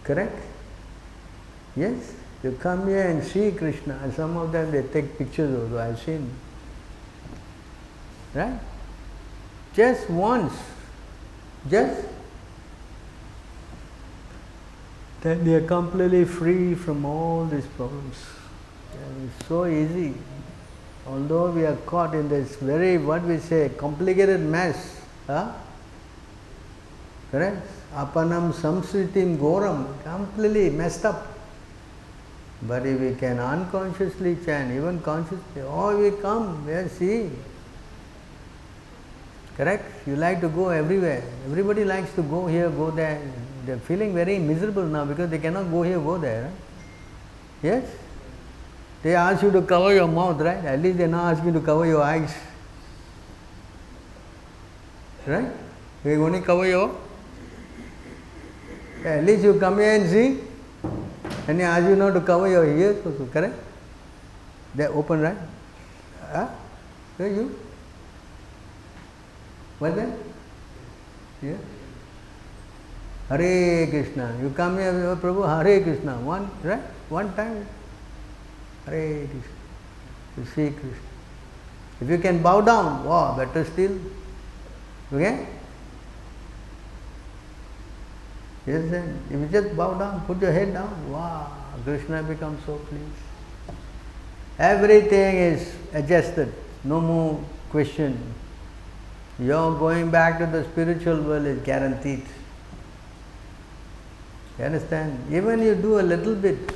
Correct? Yes? You come here and see Krishna, and some of them they take pictures also, I've seen. Right? Just once. Just. Then they are completely free from all these problems. It's so easy. Although we are caught in this very, what we say, complicated mess. Huh? Correct? Apanam samsritim goram, completely messed up. But if we can unconsciously chant, even consciously, oh, we come, we see. Correct? You like to go everywhere. Everybody likes to go here, go there. They are feeling very miserable now because they cannot go here, go there. Right? Yes? They ask you to cover your mouth, right? At least they are not asking you to cover your eyes. Right? They only cover your. At least you come here and see. And they ask you not to cover your ears also, correct? They are open, right? Huh? Where are you? What's that? Yeah. Hare Krishna. You come here, Prabhu, Hare Krishna. One, right? One time. Hare Krishna. You see Krishna. If you can bow down, wow, better still. Okay? Yes, then. If you just bow down, put your head down, wow, Krishna becomes so pleased. Everything is adjusted. No more question. Your going back to the spiritual world is guaranteed. You understand? Even you do a little bit,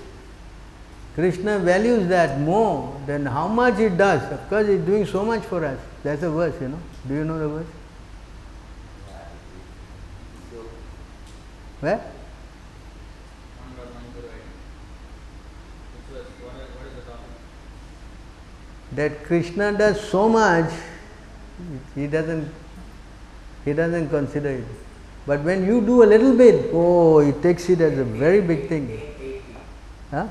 Krishna values that more than how much he does. Of course, he is doing so much for us. That's a verse, you know. Do you know the verse? Where? What is the topic? That Krishna does so much, he doesn't consider it. But when you do a little bit, oh, he takes it as a very big thing. Huh?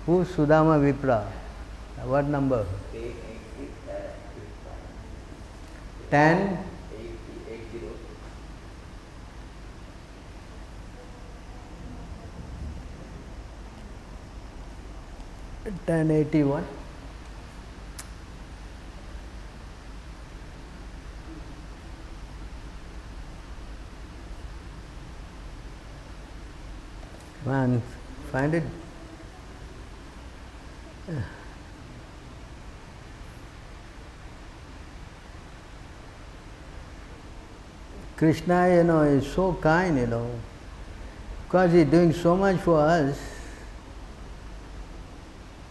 Who's Sudama Vipra? What number? 10? 1081. Man, find it. Krishna, is so kind, because he is doing so much for us.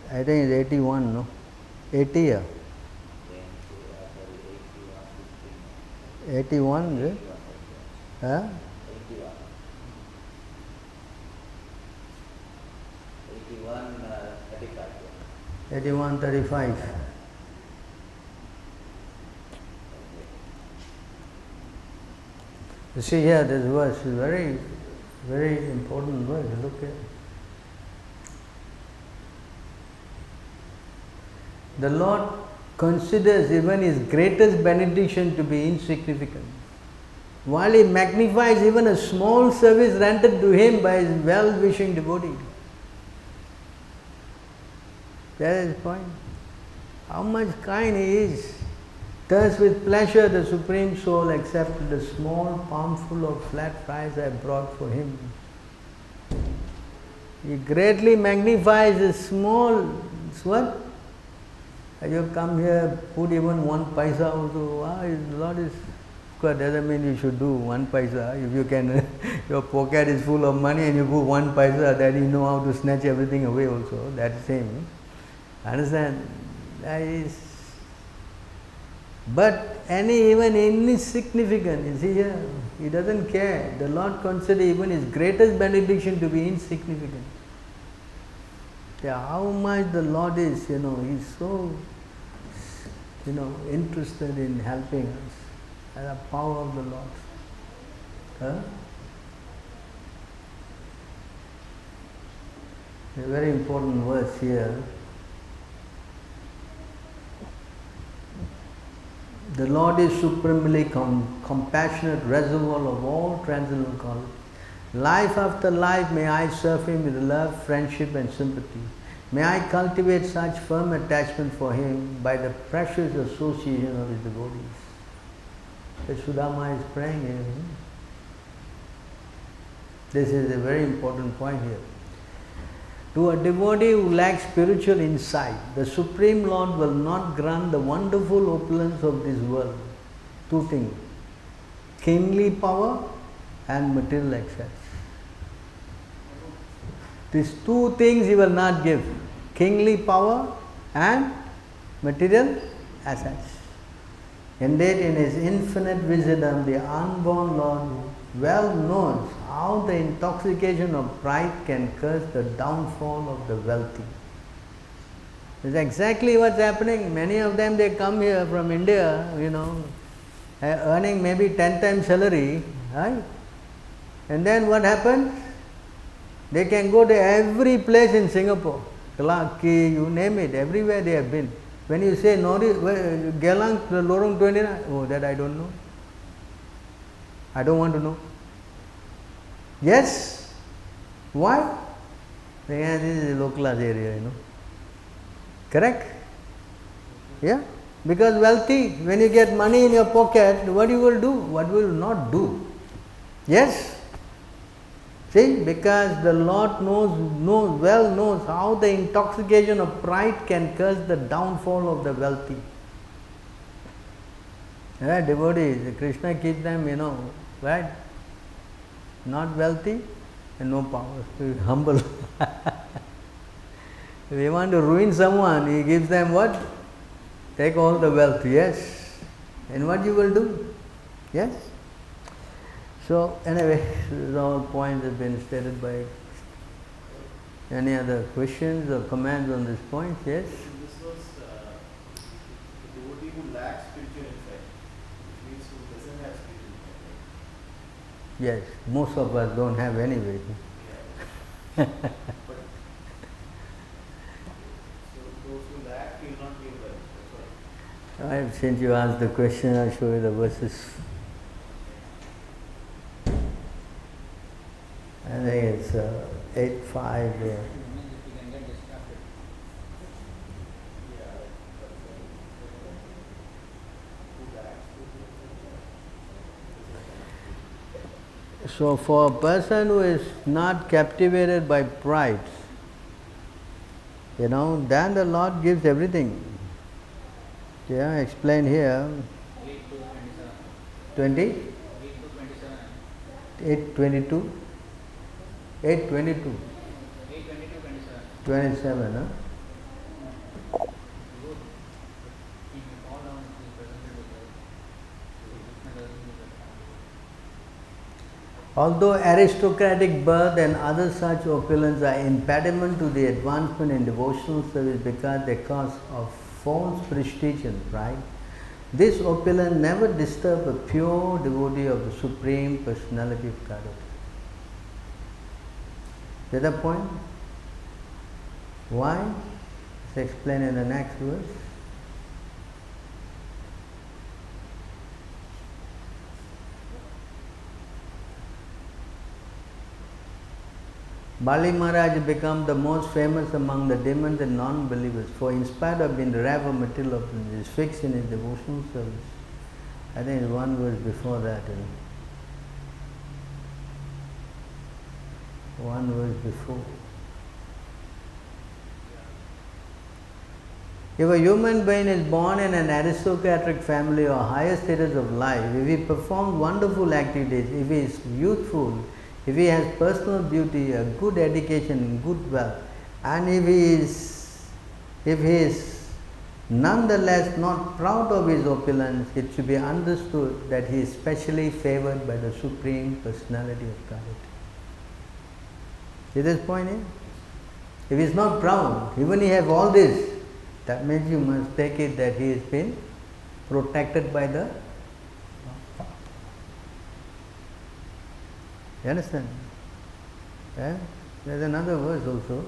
I think it's 81, no? 80, yeah. 81, is it? Huh? 81:35. You see here, this verse is very, very important verse. Look here. The Lord considers even his greatest benediction to be insignificant, while he magnifies even a small service rendered to him by his well-wishing devotee. That is the point. How much kind he is. Thus with pleasure the Supreme Soul accepted a small palmful of flat fries I brought for him. He greatly magnifies a small, what? You come here, put even 1 paisa also. The Lord is, of course, doesn't mean you should do 1 paisa. If you can, your pocket is full of money and you put 1 paisa, then you know how to snatch everything away also. That's the same. Understand? That is. But even insignificant, you see here, he doesn't care. The Lord considers even his greatest benediction to be insignificant. Yeah, how much the Lord is, he's so, interested in helping us. And the power of the Lord. Huh? A very important verse here. The Lord is supremely compassionate reservoir of all transcendental qualities. Life after life may I serve Him with love, friendship and sympathy. May I cultivate such firm attachment for Him by the precious association of His devotees. The Sudama is praying here. This is a very important point here. To a devotee who lacks spiritual insight, the Supreme Lord will not grant the wonderful opulence of this world. Two things, kingly power and material excess. These two things He will not give, kingly power and material assets. Indeed, in His infinite wisdom, the unborn Lord well knows how the intoxication of pride can curse the downfall of the wealthy. This is exactly what's happening. Many of them, they come here from India, earning maybe 10 times salary, right? And then what happens? They can go to every place in Singapore, Clarke Quay, you name it, everywhere they have been. When you say Geylang, Lorong 29, oh, that I don't know. I don't want to know. Yes. Why? Because this is a low class area, Correct? Yeah? Because wealthy, when you get money in your pocket, what you will do? What will you not do? Yes? See, because the Lord well knows how the intoxication of pride can curse the downfall of the wealthy. Yeah, devotees, Krishna keeps them, right? Not wealthy and no power, humble. If you want to ruin someone, He gives them what? Take all the wealth, yes. And what you will do? Yes? So, anyway, all points have been stated by. Any other questions or comments on this point? Yes? This was the devotee who lacks spiritual insight, which means who doesn't have spiritual insight. Yes, most of us don't have anyway. Yeah. But, so those who lack will not give wealth. That's why. Right, since you asked the question, I'll show you the verses. I think it's 8:5 there. It means if you can get distracted. So for a person who is not captivated by pride, then the Lord gives everything. Yeah, explain here. 8 to 27. 20? 8 to 27. 8:22? 8:22. 8, 22, 27. 27, huh? Good. He may fall down if he is presented with wealth. Krishna doesn't give that. Although aristocratic birth and other such opulence are impediment to the advancement in devotional service because they cause of false prestige and pride, this opulence never disturbs a pure devotee of the Supreme Personality of Godhead. Is that the point? Why? It's explained in the next verse. Bali Maharaj became the most famous among the demons and non-believers, for in spite of being rare of material opulence, he is fixed in his devotional service. I think it's one verse before that. One verse before. If a human being is born in an aristocratic family or higher status of life, if he performs wonderful activities, if he is youthful, if he has personal beauty, a good education, good wealth, and if he is nonetheless not proud of his opulence, it should be understood that he is specially favored by the Supreme Personality of Godhead. See this point here? If he is not proud, even he has all this, that means you must take it that he has been protected by the. You understand? Yeah? There is another verse also.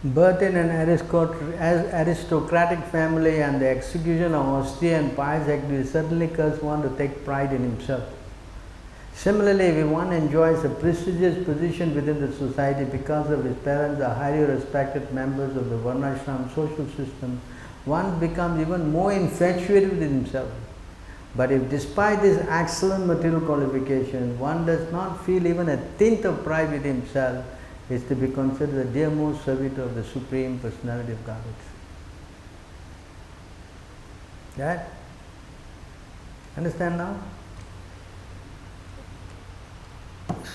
Birth in an aristocratic family and the execution of austere and pious activities certainly causes one to take pride in himself. Similarly, if one enjoys a prestigious position within the society because of his parents are highly respected members of the Varnashram social system, one becomes even more infatuated with himself. But if despite this excellent material qualification, one does not feel even a tint of pride with himself, is to be considered the dearmost servitor of the Supreme Personality of Godhead. Right? Understand now?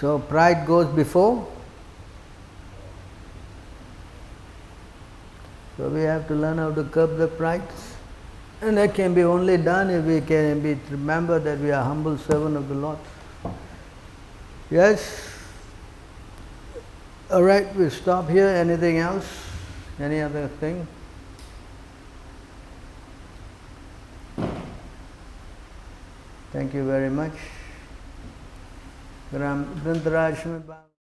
So pride goes before. So we have to learn how to curb the pride. And that can be only done if we can remember that we are humble servant of the Lord. Yes? Alright, we'll stop here. Anything else? Any other thing? Thank you very much. Grantaraj